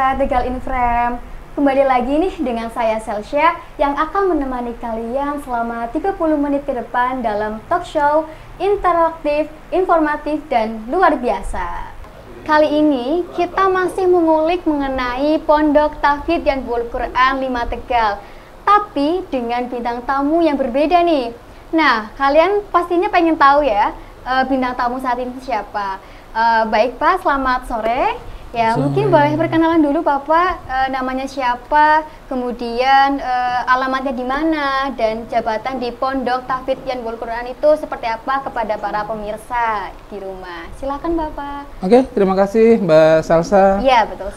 pemirsa Tegal In Frame. Kembali lagi nih dengan saya Selsya yang akan menemani kalian selama 30 menit ke depan dalam talk show interaktif, informatif, dan luar biasa. Kali ini kita masih mengulik mengenai Pondok Tahfidz Yanbu'ul Quran 5 Tegal, tapi dengan bintang tamu yang berbeda nih. Nah, kalian pastinya pengen tahu ya, bintang tamu saat ini siapa? Baik Pak, selamat sore. Ya, mungkin boleh perkenalan dulu Bapak, namanya siapa, kemudian alamatnya di mana, dan jabatan di Pondok Tahfidz Yanbu'ul Quran itu seperti apa kepada para pemirsa di rumah. Silakan Bapak. Oke, terima kasih Mbak Salsa. Iya, betul.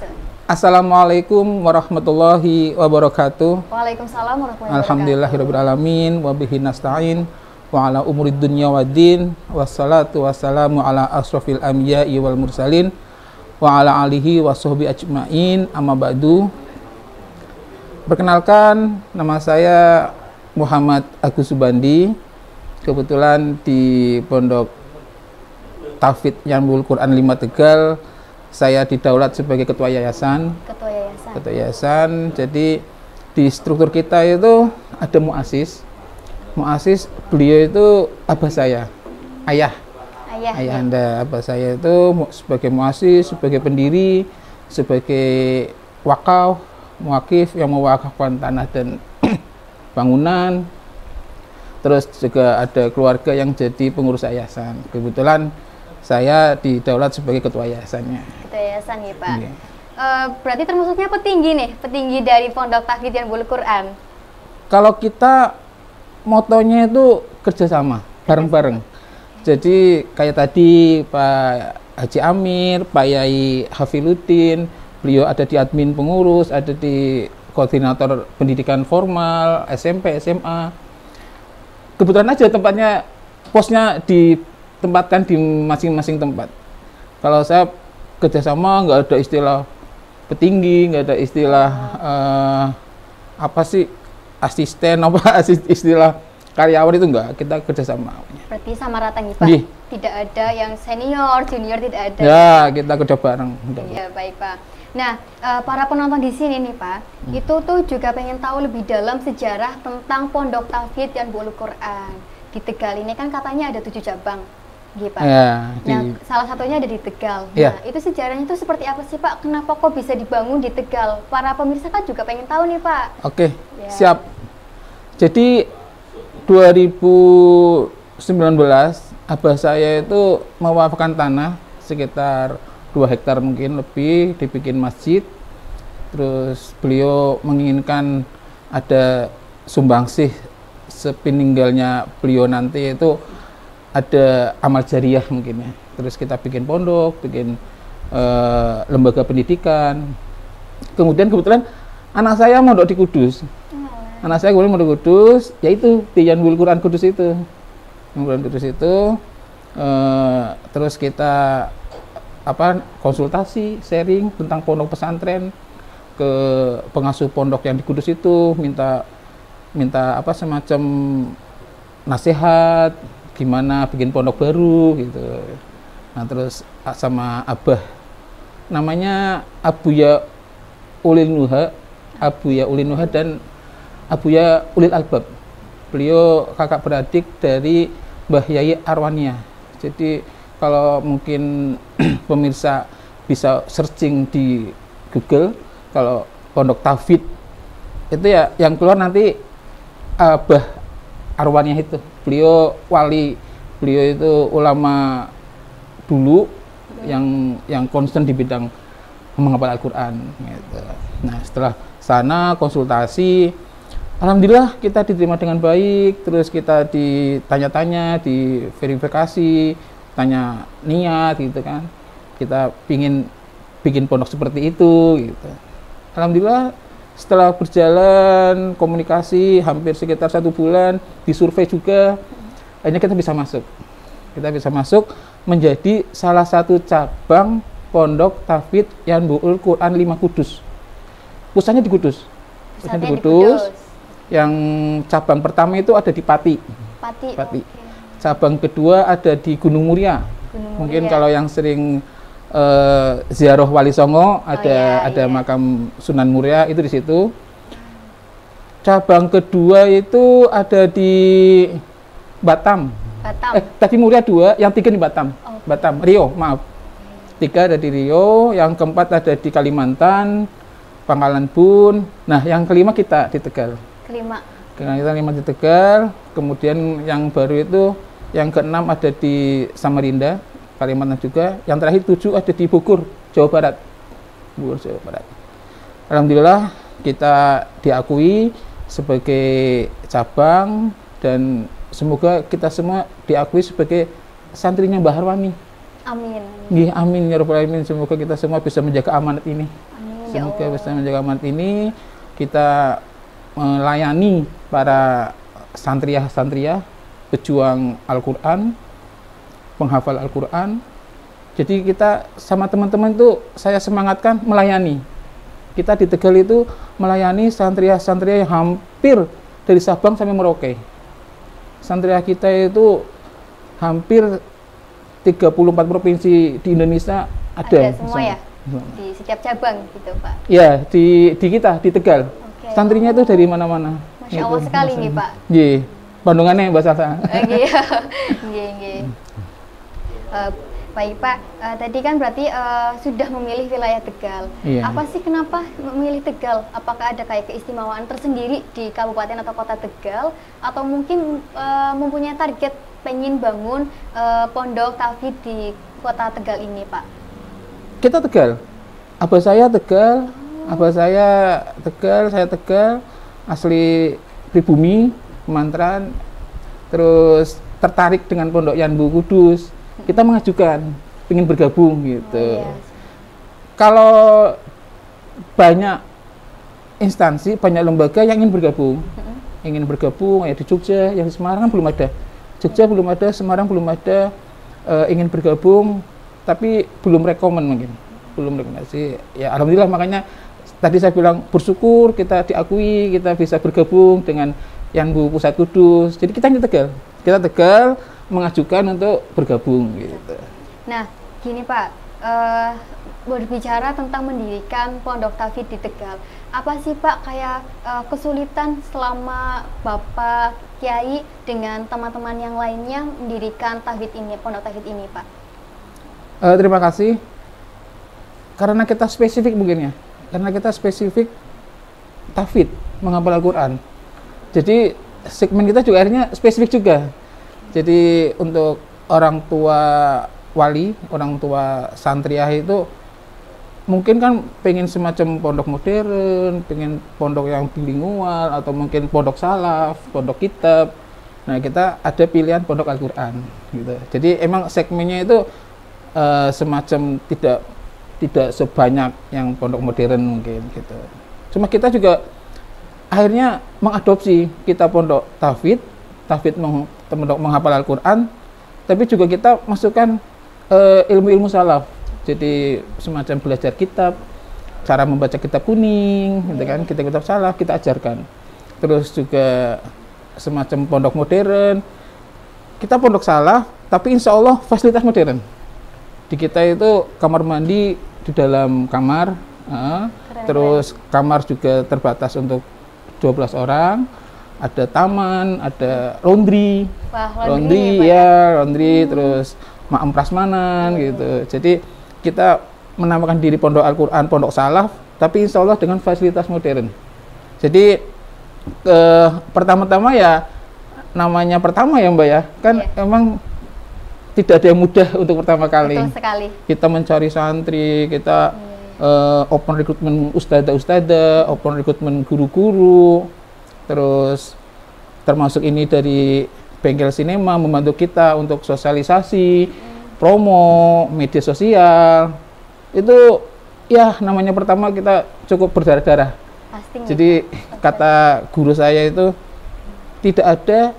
Assalamualaikum warahmatullahi wabarakatuh. Waalaikumsalam warahmatullahi wabarakatuh. Alhamdulillahirabbil alamin wa bihi nasta'in wa ala umurid dunya waddin wassalatu wassalamu ala asrofil anbiya'i wal mursalin wa ala alihi wa sahbihi ajma'in, amma ba'du. Perkenalkan, nama saya Muhammad Agus Subandi. Kebetulan di Pondok Tahfidz Yanbu'ul Quran 5 Tegal saya didaulat sebagai ketua yayasan. Ketua yayasan. Jadi di struktur kita itu ada muassis. Muassis beliau itu abah saya, ayah anda. Abah saya itu sebagai muassis, sebagai pendiri, sebagai wakaf, muakif yang mewakafkan tanah dan bangunan. Terus juga ada keluarga yang jadi pengurus yayasan. Kebetulan saya didaulat sebagai ketua yayasannya. Ketua yayasan ya Pak. Iya. Berarti termasuknya petinggi nih, petinggi dari Pondok Tahfidz Yanbu'ul Quran. Kalau kita motonya itu kerjasama, bareng-bareng. Jadi kayak tadi Pak Haji Amir, Pak Yai Hafiluddin, beliau ada di admin pengurus, ada di koordinator pendidikan formal, SMP, SMA. Kebetulan aja tempatnya, posnya ditempatkan di masing-masing tempat. Kalau saya kerjasama nggak ada istilah petinggi, nggak ada istilah apa sih, asisten, apa istilah karyawan, itu enggak, kita kerjasama. Berarti sama rata nih Pak? Iya. Tidak ada yang senior, junior, tidak ada. Ya, kita kerja bareng. Iya, baik Pak. Nah, para penonton di sini nih Pak, itu tuh juga pengen tahu lebih dalam sejarah tentang Pondok Tahfidz Yanbu'ul Quran. Di Tegal ini kan katanya ada 7 cabang, gitu Pak. Ya, nah, salah satunya ada di Tegal. Ya. Nah, itu sejarahnya itu seperti apa sih Pak? Kenapa kok bisa dibangun di Tegal? Para pemirsa kan juga pengen tahu nih Pak. Oke, ya. Siap. Jadi 2019 abah saya itu mewakafkan tanah sekitar 2 hektar mungkin lebih, dibikin masjid. Terus beliau menginginkan ada sumbangsih sepeninggalnya beliau nanti itu ada amal jariah mungkin ya. Terus kita bikin pondok, bikin lembaga pendidikan. Kemudian kebetulan anak saya mondok di Kudus. Anak saya kemudian mondok Kudus, yaitu di Yanbu'ul Quran Kudus itu. Terus kita konsultasi, sharing tentang pondok pesantren ke pengasuh pondok yang di Kudus itu, minta semacam nasihat gimana bikin pondok baru gitu. Nah, terus sama abah, namanya Abuya Ulil Nuha dan Abuya Ulil Albab. Beliau kakak beradik dari Mbah Yai Arwania. Jadi kalau mungkin pemirsa bisa searching di Google, kalau Pondok Tahfidz itu ya yang keluar nanti Mbah Arwania itu. Beliau wali, beliau itu ulama dulu yang concern di bidang menghafal Al-Quran gitu. Nah, setelah sana konsultasi, alhamdulillah kita diterima dengan baik. Terus kita ditanya-tanya, diverifikasi, tanya niat gitu kan. Kita pingin bikin pondok seperti itu gitu. Alhamdulillah setelah berjalan komunikasi hampir sekitar 1 bulan, disurvei juga, akhirnya kita bisa masuk. Kita bisa masuk menjadi salah satu cabang Pondok Tahfidz Yanbu'ul Quran 5 Kudus. Pusatnya di Kudus. Pusatnya di Kudus. Yang cabang pertama itu ada di Pati. Okay. Cabang kedua ada di Gunung Muria. Mungkin kalau yang sering ziarah Wali Songo, ada iya. makam Sunan Muria itu di situ. Cabang kedua itu ada di Batam. Tadi Muria 2, yang 3 di Batam. Batam, Riau, maaf. 3 ada di Riau, yang keempat ada di Kalimantan, Pangkalan Bun. Nah, yang kelima kita di Tegal. Kita 5 di Tegal. Kemudian yang baru itu, yang keenam ada di Samarinda, Kalimantan juga. Yang terakhir 7 ada di Bogor, Jawa Barat. Bogor, Jawa Barat. Alhamdulillah kita diakui sebagai cabang dan semoga kita semua diakui sebagai santrinya Mbah Harwani. Amin. Nggih, amin ya rabbal alamin. Semoga kita semua bisa menjaga amanat ini. Amin. Semoga bisa menjaga amanat ini. Kita melayani para santriah pejuang Al-Qur'an, penghafal Al-Qur'an. Jadi kita sama teman-teman itu saya semangatkan melayani. Kita di Tegal itu melayani santriah yang hampir dari Sabang sampai Merauke. Santriah kita itu hampir 34 provinsi di Indonesia ada semua ya? Di setiap cabang gitu, Pak? Ya, di kita, di Tegal. Santrinya itu dari mana-mana. Masya Allah sekali nih, Pak. Iya, Bandungannya Mbak Salsa. Iya. Baik, Pak. Tadi kan berarti sudah memilih wilayah Tegal. Iya. Apa sih kenapa memilih Tegal? Apakah ada kayak keistimewaan tersendiri di Kabupaten atau Kota Tegal? Atau mungkin mempunyai target pengen bangun pondok tahfidz di Kota Tegal ini, Pak? Kita Tegal. Abah saya Tegal. Saya Tegal. Asli pribumi, Kemantran. Terus tertarik dengan Pondok Yanbu Kudus. Kita mengajukan, ingin bergabung gitu. Kalau banyak instansi, banyak lembaga yang ingin bergabung, ya di Jogja, yang di Semarang kan belum ada. Jogja belum ada, Semarang belum ada, ingin bergabung, tapi belum rekomendasi. Ya alhamdulillah, makanya tadi saya bilang bersyukur kita diakui, kita bisa bergabung dengan Yanbu Pusat Kudus. Jadi kita Tegal mengajukan untuk bergabung gitu. Nah, gini Pak, berbicara tentang mendirikan pondok tahfidz di Tegal, apa sih Pak kayak kesulitan selama Bapak Kiai dengan teman-teman yang lainnya mendirikan pondok tahfidz ini, Pak? Terima kasih. Karena kita spesifik mungkin ya, karena kita spesifik tahfidz, menghafal Al-Quran. Jadi segmen kita juga akhirnya spesifik juga. Jadi untuk orang tua wali, orang tua santriah itu mungkin kan pengen semacam pondok modern, pengen pondok yang bilingual, atau mungkin pondok salaf, pondok kitab. Nah, kita ada pilihan pondok Al-Quran gitu. Jadi emang segmennya itu semacam tidak sebanyak yang pondok modern mungkin gitu. Cuma kita juga akhirnya mengadopsi kita pondok tahfidz pondok menghafal Al-Quran, tapi juga kita masukkan ilmu-ilmu salaf. Jadi semacam belajar kitab, cara membaca kitab kuning, gitu kan, kitab salaf kita ajarkan. Terus juga semacam pondok modern, kita pondok salaf, tapi insya Allah fasilitas modern. Di kita itu kamar mandi di dalam kamar, terus kamar juga terbatas untuk 12 orang. Ada taman, ada laundry, terus maem prasmanan gitu. Jadi kita menamakan diri pondok Al-Quran, pondok salaf, tapi insya Allah dengan fasilitas modern. Jadi pertama-tama ya, namanya pertama ya Mbak ya, kan emang tidak ada yang mudah untuk pertama kali. Betul sekali. Kita mencari santri, kita open rekrutmen ustadzah, open rekrutmen guru-guru. Terus termasuk ini dari bengkel sinema membantu kita untuk sosialisasi, promo, media sosial. Itu ya namanya pertama kita cukup berdarah-darah. Jadi kata guru saya itu tidak ada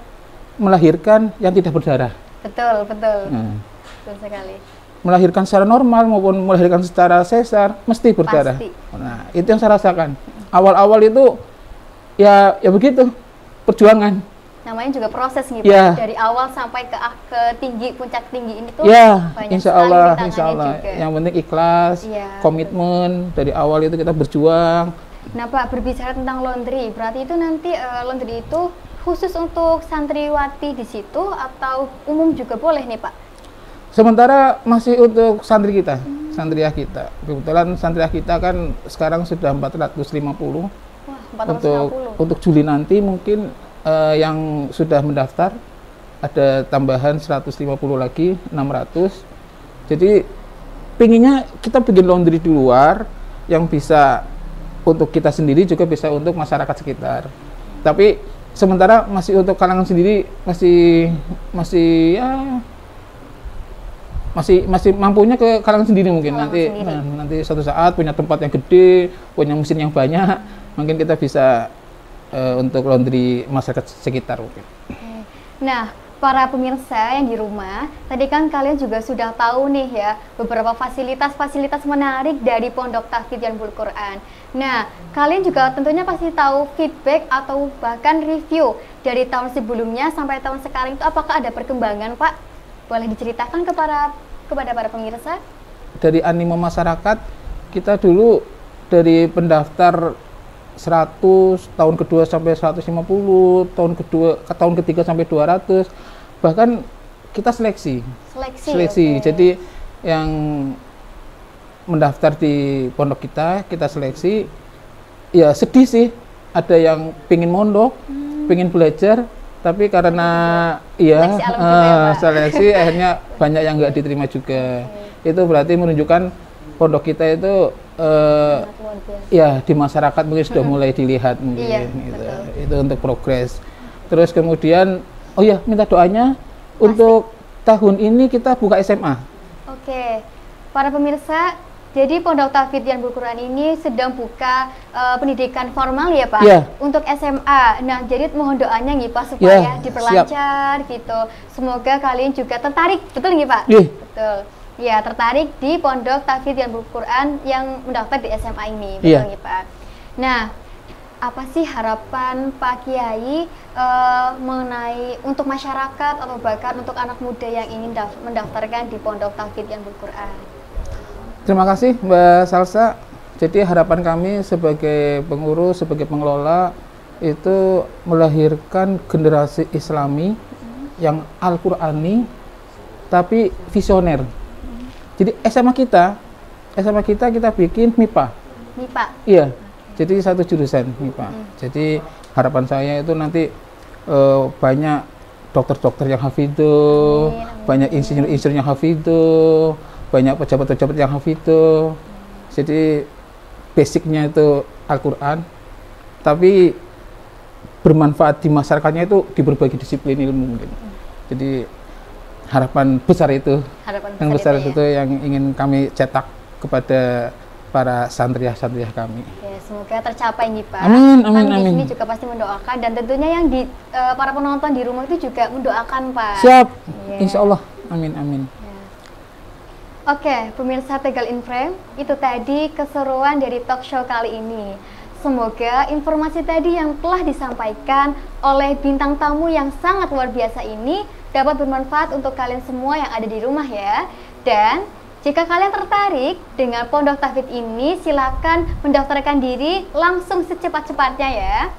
melahirkan yang tidak berdarah. Betul. Betul sekali. Melahirkan secara normal maupun melahirkan secara sesar mesti berdarah. Nah, itu yang saya rasakan. Awal-awal itu ya begitu perjuangan. namanya juga proses nih Ya. Pak, dari awal sampai ke tinggi, puncak tinggi ini tuh Ya, banyak insya sekali Allah, rintangannya insya Allah. juga. Yang penting ikhlas, Iya, komitmen dari awal itu kita berjuang. Nah Pak, berbicara tentang laundry, berarti itu nanti laundry itu khusus untuk santriwati di situ atau umum juga boleh nih Pak? Sementara masih untuk santri kita, santriah kita. Kebetulan santriah kita kan sekarang sudah 450. Wah, 450. Untuk Juli nanti mungkin yang sudah mendaftar ada tambahan 150 lagi, 600. Jadi pinginnya kita bikin laundry di luar yang bisa untuk kita sendiri, juga bisa untuk masyarakat sekitar. Tapi sementara masih untuk kalangan sendiri masih mampunya ke kalangan sendiri mungkin. Nanti suatu saat punya tempat yang gede, punya mesin yang banyak, mungkin kita bisa untuk laundry masyarakat sekitar mungkin. Nah, para pemirsa yang di rumah, tadi kan kalian juga sudah tahu nih ya beberapa fasilitas-fasilitas menarik dari Pondok Tahfidz Yanbul Quran. Nah, kalian juga tentunya pasti tahu feedback atau bahkan review dari tahun sebelumnya sampai tahun sekarang itu apakah ada perkembangan, Pak? Boleh diceritakan kepada para pemirsa? Dari animo masyarakat, kita dulu dari pendaftar 100, tahun kedua sampai 150, tahun ketiga sampai 200, bahkan kita seleksi. Okay. Jadi yang mendaftar di pondok kita seleksi. Ya sedih sih, ada yang pingin mondok, pingin belajar, tapi karena seleksi akhirnya banyak yang nggak diterima juga. Itu berarti menunjukkan pondok kita itu ya di masyarakat mungkin sudah mulai dilihat mungkin. Gitu. Itu untuk progres. Terus kemudian minta doanya untuk tahun ini kita buka SMA. Oke, para pemirsa, jadi Pondok Tahfidz Yanbul Quran ini sedang buka pendidikan formal ya Pak, untuk SMA. Nah, jadi mohon doanya nih Pak supaya diperlancar gitu. Semoga kalian juga tertarik, betul nih Pak? Betul. Ya, tertarik di Pondok Tahfidz Yanbul Quran yang mendaftar di SMA ini, betul nih Pak. Nah, apa sih harapan Pak Kiai mengenai untuk masyarakat atau bahkan untuk anak muda yang ingin mendaftarkan di Pondok Tahfidz Yanbul Quran? Terima kasih Mbak Salsa. Jadi harapan kami sebagai pengurus, sebagai pengelola itu melahirkan generasi Islami yang Al-Qurani tapi visioner. Jadi SMA kita bikin MIPA. Iya. Jadi satu jurusan MIPA. Jadi harapan saya itu nanti banyak dokter-dokter yang hafidho, banyak insinyur-insinyur yang hafidho, banyak pejabat-pejabat yang hafidho. Jadi basicnya itu Al-Quran, tapi bermanfaat di masyarakatnya itu di berbagai disiplin ilmu mungkin. Jadi harapan besar itu, yang ingin kami cetak kepada para santriah-santriah kami. Ya, semoga tercapai nih Pak. Amin. Di sini juga pasti mendoakan, dan tentunya yang di para penonton di rumah itu juga mendoakan Pak. Siap, insya Allah. Amin. Oke, pemirsa Tegal In Frame, itu tadi keseruan dari talk show kali ini. Semoga informasi tadi yang telah disampaikan oleh bintang tamu yang sangat luar biasa ini dapat bermanfaat untuk kalian semua yang ada di rumah ya. Dan jika kalian tertarik dengan Pondok Tahfidz ini, silakan mendaftarkan diri langsung secepat-cepatnya ya.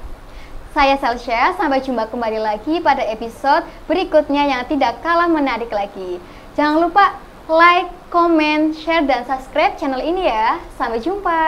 Saya Selsha, sampai jumpa kembali lagi pada episode berikutnya yang tidak kalah menarik lagi. Jangan lupa like, comment, share, dan subscribe channel ini ya. Sampai jumpa.